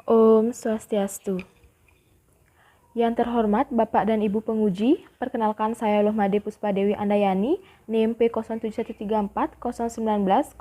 Om Swastiastu. Yang terhormat Bapak dan Ibu penguji, perkenalkan saya Lohmade Puspadewi Andayani, NIM P07134019-045.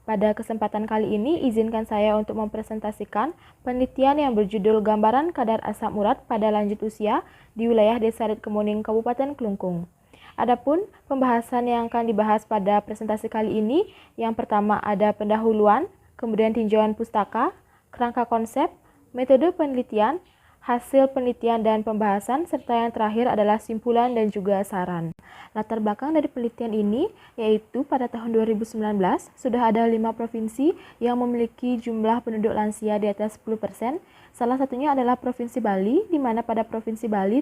Pada kesempatan kali ini, izinkan saya untuk mempresentasikan penelitian yang berjudul Gambaran Kadar Asam Urat pada Lanjut Usia di wilayah Desa Ritkemuning, Kabupaten Klungkung. Adapun pembahasan yang akan dibahas pada presentasi kali ini, yang pertama ada pendahuluan, kemudian tinjauan pustaka, kerangka konsep, metode penelitian, hasil penelitian dan pembahasan, serta yang terakhir adalah simpulan dan juga saran. Latar belakang dari penelitian ini yaitu pada tahun 2019 sudah ada 5 provinsi yang memiliki jumlah penduduk lansia di atas 10%. Salah satunya adalah Provinsi Bali, di mana pada Provinsi Bali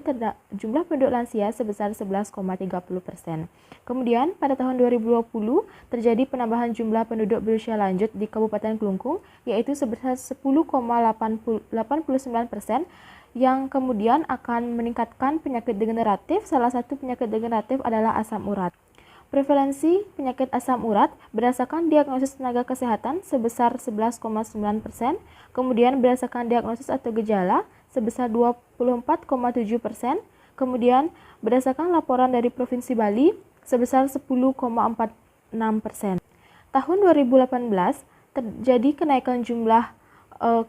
jumlah penduduk lansia sebesar 11,30%. Kemudian pada tahun 2020 terjadi penambahan jumlah penduduk berusia lanjut di Kabupaten Klungkung yaitu sebesar 10,89%, yang kemudian akan meningkatkan penyakit degeneratif. Salah satu penyakit degeneratif adalah asam urat. Prevalensi penyakit asam urat berdasarkan diagnosis tenaga kesehatan sebesar 11,9%, kemudian berdasarkan diagnosis atau gejala sebesar 24,7%, kemudian berdasarkan laporan dari Provinsi Bali sebesar 10,46%. Tahun 2018 terjadi kenaikan jumlah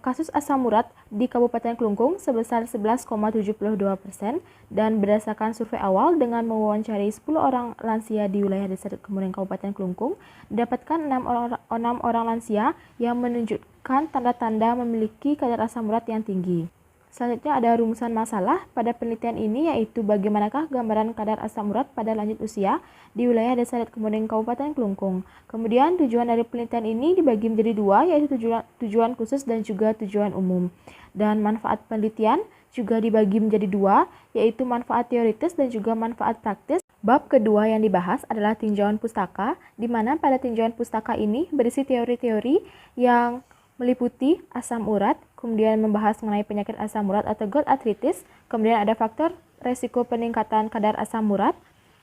kasus asam urat di Kabupaten Klungkung sebesar 11,72%, dan berdasarkan survei awal dengan mewawancari 10 orang lansia di wilayah Desa Ritkemuning Kabupaten Klungkung, didapatkan 6 orang lansia yang menunjukkan tanda-tanda memiliki kadar asam urat yang tinggi. Selanjutnya ada rumusan masalah pada penelitian ini, yaitu bagaimanakah gambaran kadar asam urat pada lanjut usia di wilayah Desa Ritkemuning Kabupaten Klungkung. Kemudian tujuan dari penelitian ini dibagi menjadi dua, yaitu tujuan khusus dan juga tujuan umum. Dan manfaat penelitian juga dibagi menjadi dua, yaitu manfaat teoritis dan juga manfaat praktis. Bab kedua yang dibahas adalah tinjauan pustaka, di mana pada tinjauan pustaka ini berisi teori-teori yang meliputi asam urat, kemudian membahas mengenai penyakit asam urat atau gout arthritis, kemudian ada faktor resiko peningkatan kadar asam urat,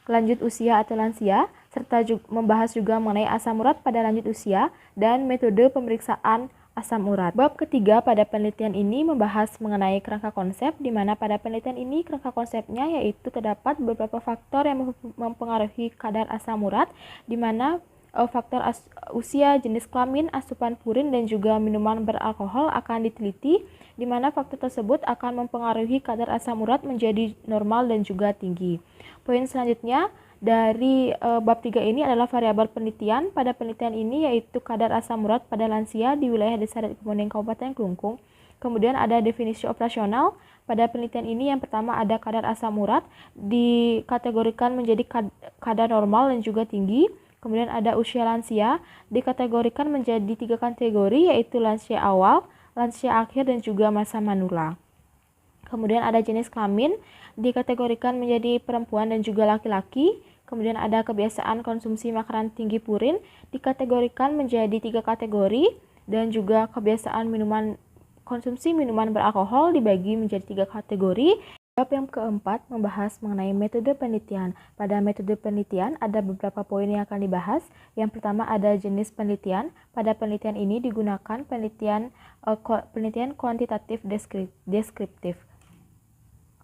lanjut usia atau lansia, serta membahas juga mengenai asam urat pada lanjut usia dan metode pemeriksaan asam urat. Bab ketiga pada penelitian ini membahas mengenai kerangka konsep, di mana pada penelitian ini kerangka konsepnya yaitu terdapat beberapa faktor yang mempengaruhi kadar asam urat, di mana faktor usia, jenis kelamin, asupan purin, dan juga minuman beralkohol akan diteliti, di mana faktor tersebut akan mempengaruhi kadar asam urat menjadi normal dan juga tinggi. Poin selanjutnya dari bab 3 ini adalah variabel penelitian. Pada penelitian ini yaitu kadar asam urat pada lansia di wilayah Desa Ritkemuning Kabupaten Klungkung. Kemudian ada definisi operasional. Pada penelitian ini yang pertama ada kadar asam urat dikategorikan menjadi kadar normal dan juga tinggi. Kemudian ada usia lansia, dikategorikan menjadi 3 kategori, yaitu lansia awal, lansia akhir, dan juga masa manula. Kemudian ada jenis kelamin, dikategorikan menjadi perempuan dan juga laki-laki. Kemudian ada kebiasaan konsumsi makanan tinggi purin, dikategorikan menjadi 3 kategori, dan juga kebiasaan konsumsi minuman beralkohol dibagi menjadi 3 kategori. Bab yang keempat membahas mengenai metode penelitian. Pada metode penelitian ada beberapa poin yang akan dibahas. Yang pertama ada jenis penelitian. Pada penelitian ini digunakan penelitian kuantitatif deskriptif.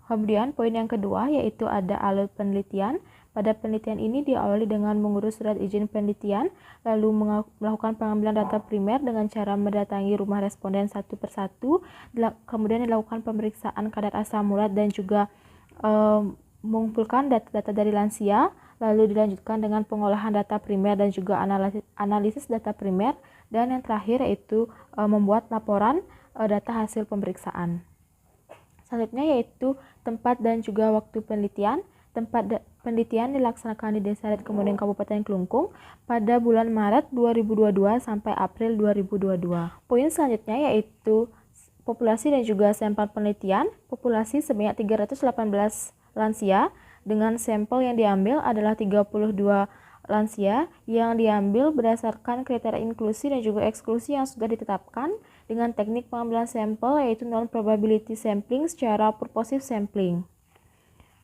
Kemudian poin yang kedua yaitu ada alur penelitian. Pada penelitian ini diawali dengan mengurus surat izin penelitian, lalu melakukan pengambilan data primer dengan cara mendatangi rumah responden satu persatu, kemudian dilakukan pemeriksaan kadar asam urat dan juga mengumpulkan data-data dari lansia, lalu dilanjutkan dengan pengolahan data primer dan juga analisis data primer, dan yang terakhir yaitu membuat laporan data hasil pemeriksaan. Selanjutnya yaitu tempat dan juga waktu penelitian. Tempat penelitian dilaksanakan di Desa Ritkemuning Kabupaten Klungkung pada bulan Maret 2022 sampai April 2022. Poin selanjutnya yaitu populasi dan juga sampel penelitian. Populasi sebanyak 318 lansia dengan sampel yang diambil adalah 32 lansia yang diambil berdasarkan kriteria inklusi dan juga eksklusi yang sudah ditetapkan dengan teknik pengambilan sampel yaitu non-probability sampling secara purposive sampling.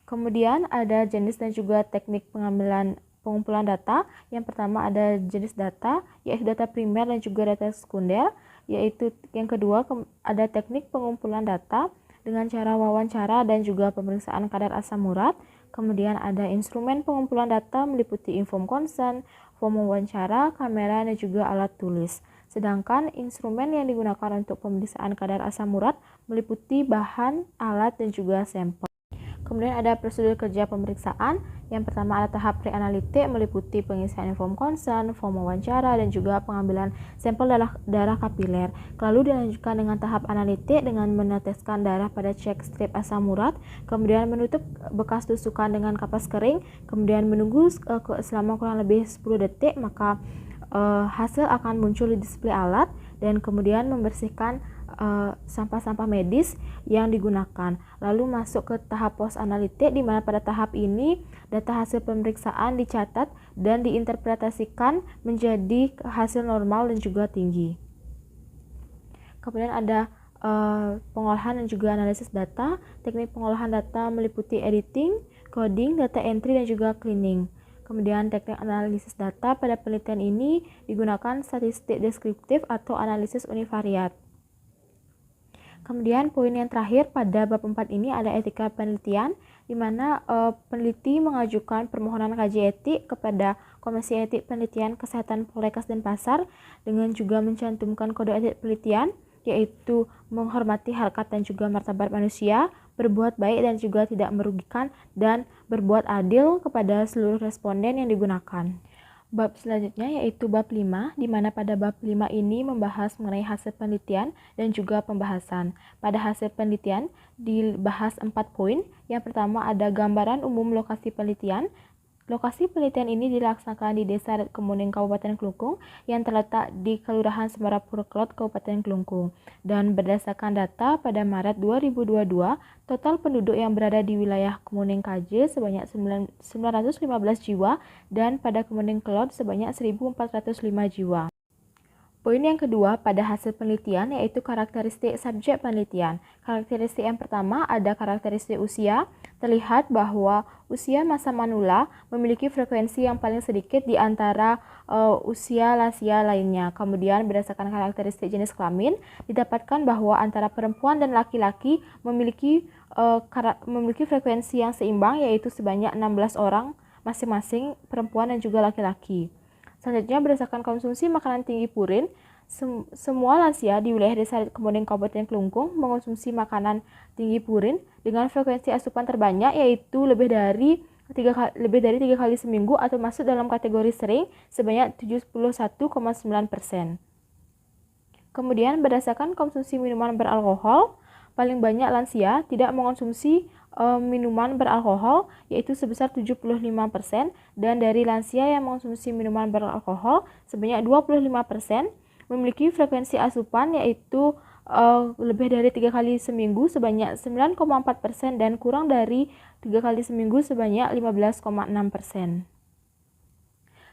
Kemudian ada jenis dan juga teknik pengumpulan data. Yang pertama ada jenis data, yaitu data primer dan juga data sekunder. yaitu yang kedua ada teknik pengumpulan data dengan cara wawancara dan juga pemeriksaan kadar asam urat. Kemudian ada instrumen pengumpulan data meliputi inform consent, form wawancara, kamera, dan juga alat tulis. Sedangkan instrumen yang digunakan untuk pemeriksaan kadar asam urat meliputi bahan, alat, dan juga sampel. Kemudian ada prosedur kerja pemeriksaan. Yang pertama ada tahap pre-analitik meliputi pengisian inform consent, form wawancara, dan juga pengambilan sampel darah kapiler. Lalu dilanjutkan dengan tahap analitik dengan meneteskan darah pada cek strip asam urat, kemudian menutup bekas tusukan dengan kapas kering, kemudian menunggu selama kurang lebih 10 detik, maka hasil akan muncul di display alat, dan kemudian membersihkan sampah-sampah medis yang digunakan. Lalu masuk ke tahap post analitik, di mana pada tahap ini data hasil pemeriksaan dicatat dan diinterpretasikan menjadi hasil normal dan juga tinggi. Kemudian ada pengolahan dan juga analisis data. Teknik pengolahan data meliputi editing, coding, data entry, dan juga cleaning. Kemudian teknik analisis data pada penelitian ini digunakan statistik deskriptif atau analisis univariat. Kemudian poin yang terakhir pada bab 4 ini ada etika penelitian, di mana peneliti mengajukan permohonan kaji etik kepada Komisi Etik Penelitian Kesehatan Poltekkes Denpasar dengan juga mencantumkan kode etik penelitian, yaitu menghormati harkat dan juga martabat manusia, berbuat baik dan juga tidak merugikan, dan berbuat adil kepada seluruh responden yang digunakan. Bab selanjutnya yaitu bab 5, di mana pada bab 5 ini membahas mengenai hasil penelitian dan juga pembahasan. Pada hasil penelitian dibahas 4 poin. Yang pertama ada gambaran umum lokasi penelitian. Lokasi penelitian ini dilaksanakan di Desa Adat Kemuning, Kabupaten Kelungkung, yang terletak di Kelurahan Semarapura Kelot, Kabupaten Kelungkung. Dan berdasarkan data pada Maret 2022, total penduduk yang berada di wilayah Kemuning KJ sebanyak 915 jiwa, dan pada Kemuning Kelot sebanyak 1.405 jiwa. Poin yang kedua pada hasil penelitian yaitu karakteristik subjek penelitian. Karakteristik yang pertama ada karakteristik usia. Terlihat bahwa usia masa manula memiliki frekuensi yang paling sedikit di antara usia lansia lainnya. Kemudian berdasarkan karakteristik jenis kelamin didapatkan bahwa antara perempuan dan laki-laki memiliki frekuensi yang seimbang, yaitu sebanyak 16 orang masing-masing perempuan dan juga laki-laki. Selanjutnya, berdasarkan konsumsi makanan tinggi purin, semua lansia di wilayah Desa Adat Kemuning, Kabupaten Kelungkung mengonsumsi makanan tinggi purin dengan frekuensi asupan terbanyak, yaitu lebih dari 3 kali seminggu atau masuk dalam kategori sering sebanyak 71,9%. Kemudian berdasarkan konsumsi minuman beralkohol, paling banyak lansia tidak mengonsumsi minuman beralkohol, yaitu sebesar 75%, dan dari lansia yang mengonsumsi minuman beralkohol sebanyak 25% memiliki frekuensi asupan yaitu lebih dari 3 kali seminggu sebanyak 9,4% dan kurang dari 3 kali seminggu sebanyak 15,6%.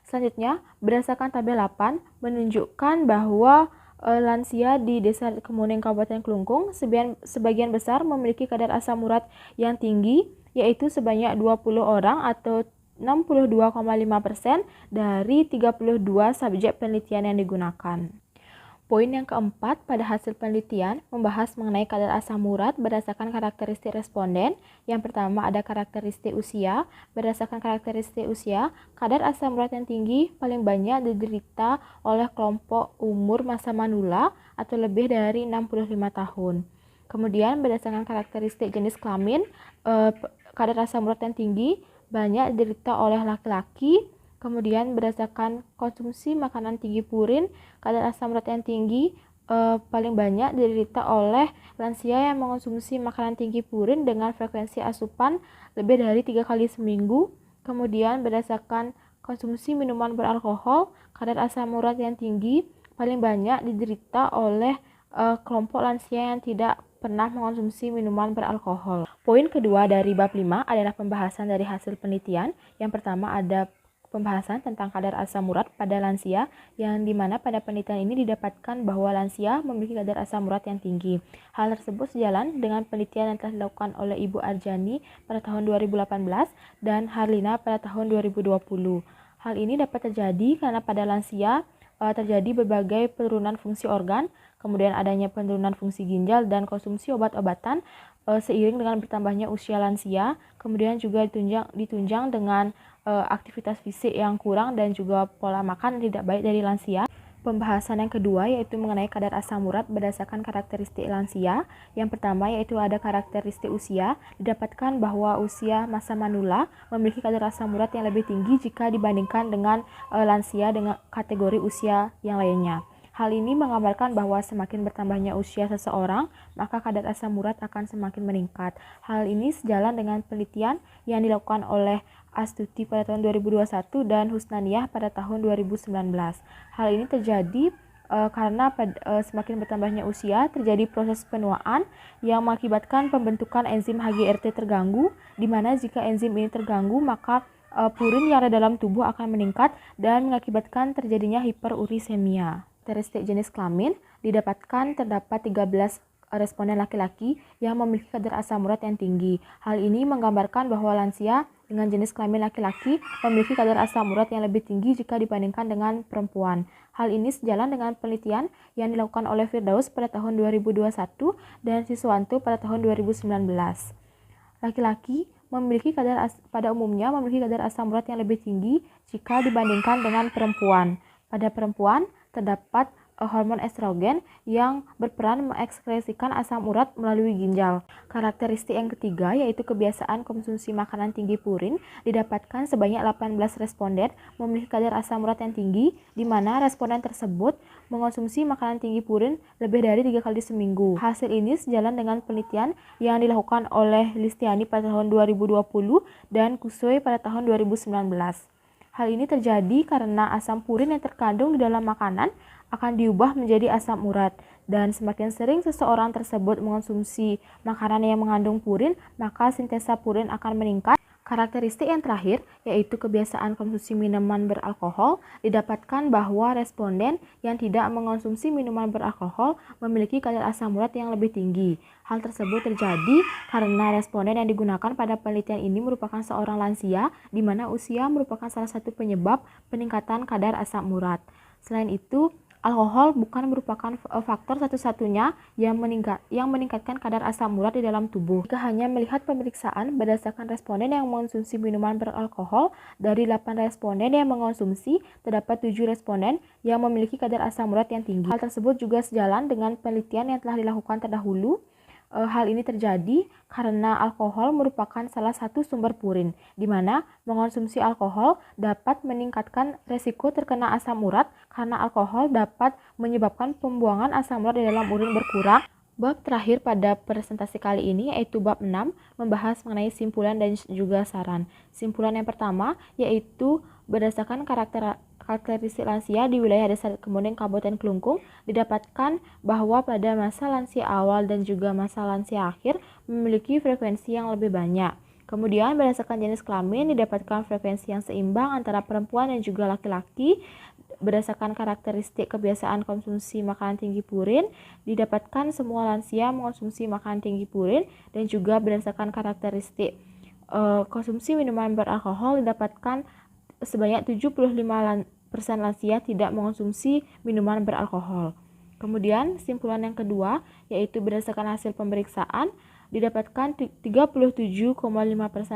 Selanjutnya, berdasarkan tabel 8 menunjukkan bahwa lansia di Desa Kemuning, Kabupaten Kelungkung sebagian besar memiliki kadar asam urat yang tinggi, yaitu sebanyak 20 orang atau 62,5% dari 32 subjek penelitian yang digunakan. Poin yang keempat pada hasil penelitian membahas mengenai kadar asam urat berdasarkan karakteristik responden. Yang pertama ada karakteristik usia. Berdasarkan karakteristik usia, kadar asam urat yang tinggi paling banyak diderita oleh kelompok umur masa manula atau lebih dari 65 tahun. Kemudian berdasarkan karakteristik jenis kelamin, kadar asam urat yang tinggi banyak diderita oleh laki-laki. Kemudian berdasarkan konsumsi makanan tinggi purin, kadar asam urat yang tinggi paling banyak diderita oleh lansia yang mengonsumsi makanan tinggi purin dengan frekuensi asupan lebih dari 3 kali seminggu. Kemudian berdasarkan konsumsi minuman beralkohol, kadar asam urat yang tinggi paling banyak diderita oleh kelompok lansia yang tidak pernah mengonsumsi minuman beralkohol. Poin kedua dari bab 5 adalah pembahasan dari hasil penelitian. Yang pertama ada pembahasan tentang kadar asam urat pada lansia, yang dimana pada penelitian ini didapatkan bahwa lansia memiliki kadar asam urat yang tinggi. Hal tersebut sejalan dengan penelitian yang telah dilakukan oleh Ibu Arjani pada tahun 2018 dan Harlina pada tahun 2020. Hal ini dapat terjadi karena pada lansia terjadi berbagai penurunan fungsi organ, kemudian adanya penurunan fungsi ginjal dan konsumsi obat-obatan seiring dengan bertambahnya usia lansia, kemudian juga ditunjang dengan aktivitas fisik yang kurang dan juga pola makan yang tidak baik dari lansia. Pembahasan yang kedua yaitu mengenai kadar asam urat berdasarkan karakteristik lansia. Yang pertama yaitu ada karakteristik usia. Didapatkan bahwa usia masa manula memiliki kadar asam urat yang lebih tinggi jika dibandingkan dengan lansia dengan kategori usia yang lainnya. Hal ini menggambarkan bahwa semakin bertambahnya usia seseorang, maka kadar asam urat akan semakin meningkat. Hal ini sejalan dengan penelitian yang dilakukan oleh Astuti pada tahun 2021 dan Husnaniah pada tahun 2019. Hal ini terjadi karena semakin bertambahnya usia terjadi proses penuaan yang mengakibatkan pembentukan enzim HGRT terganggu, di mana jika enzim ini terganggu maka purin yang ada dalam tubuh akan meningkat dan mengakibatkan terjadinya hiperurisemia. Karakteristik jenis kelamin didapatkan terdapat 13 responden laki-laki yang memiliki kadar asam urat yang tinggi. Hal ini menggambarkan bahwa lansia dengan jenis kelamin laki-laki memiliki kadar asam urat yang lebih tinggi jika dibandingkan dengan perempuan. Hal ini sejalan dengan penelitian yang dilakukan oleh Firdaus pada tahun 2021 dan Siswanto pada tahun 2019. Laki-laki pada umumnya memiliki kadar asam urat yang lebih tinggi jika dibandingkan dengan perempuan. Pada perempuan terdapat hormon estrogen yang berperan mengekskresikan asam urat melalui ginjal. Karakteristik yang ketiga yaitu kebiasaan konsumsi makanan tinggi purin didapatkan sebanyak 18 responden memiliki kadar asam urat yang tinggi, di mana responden tersebut mengonsumsi makanan tinggi purin lebih dari 3 kali seminggu. Hasil ini sejalan dengan penelitian yang dilakukan oleh Listiani pada tahun 2020 dan Kusoi pada tahun 2019. Hal ini terjadi karena asam purin yang terkandung di dalam makanan akan diubah menjadi asam urat, dan semakin sering seseorang tersebut mengonsumsi makanan yang mengandung purin, maka sintesa purin akan meningkat. Karakteristik yang terakhir yaitu kebiasaan konsumsi minuman beralkohol. Didapatkan bahwa responden yang tidak mengonsumsi minuman beralkohol memiliki kadar asam urat yang lebih tinggi. Hal tersebut terjadi karena responden yang digunakan pada penelitian ini merupakan seorang lansia, di mana usia merupakan salah satu penyebab peningkatan kadar asam urat. Selain itu, alkohol bukan merupakan faktor satu-satunya yang meningkatkan kadar asam urat di dalam tubuh. Jika hanya melihat pemeriksaan berdasarkan responden yang mengonsumsi minuman beralkohol, dari 8 responden yang mengonsumsi, terdapat 7 responden yang memiliki kadar asam urat yang tinggi. Hal tersebut juga sejalan dengan penelitian yang telah dilakukan terdahulu. Hal ini terjadi karena alkohol merupakan salah satu sumber purin, di mana mengonsumsi alkohol dapat meningkatkan resiko terkena asam urat karena alkohol dapat menyebabkan pembuangan asam urat di dalam urin berkurang. Bab terakhir pada presentasi kali ini yaitu bab 6, membahas mengenai simpulan dan juga saran. Simpulan yang pertama yaitu berdasarkan karakteristik lansia di wilayah Desa Kemuning Kabupaten Kelungkung, didapatkan bahwa pada masa lansia awal dan juga masa lansia akhir memiliki frekuensi yang lebih banyak. Kemudian berdasarkan jenis kelamin didapatkan frekuensi yang seimbang antara perempuan dan juga laki-laki. Berdasarkan karakteristik kebiasaan konsumsi makanan tinggi purin, didapatkan semua lansia mengonsumsi makanan tinggi purin, dan juga berdasarkan karakteristik konsumsi minuman beralkohol didapatkan sebanyak 75% lansia tidak mengonsumsi minuman beralkohol. Kemudian simpulan yang kedua yaitu berdasarkan hasil pemeriksaan didapatkan 37,5%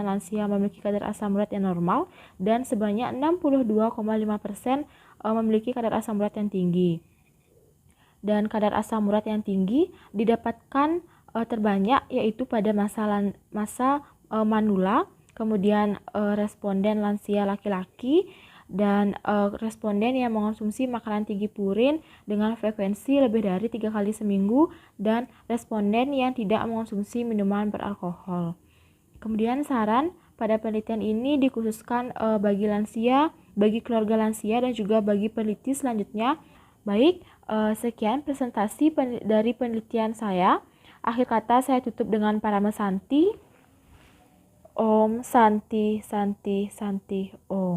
lansia memiliki kadar asam urat yang normal dan sebanyak 62,5% memiliki kadar asam urat yang tinggi. Dan kadar asam urat yang tinggi didapatkan terbanyak yaitu pada masa manula, kemudian responden lansia laki-laki, dan responden yang mengonsumsi makanan tinggi purin dengan frekuensi lebih dari 3 kali seminggu, dan responden yang tidak mengonsumsi minuman beralkohol. Kemudian saran pada penelitian ini dikhususkan bagi lansia, bagi keluarga lansia, dan juga bagi peneliti selanjutnya. Baik, sekian presentasi dari penelitian saya. Akhir kata saya tutup dengan Parama Santi. Om Santi Santi Santi Om.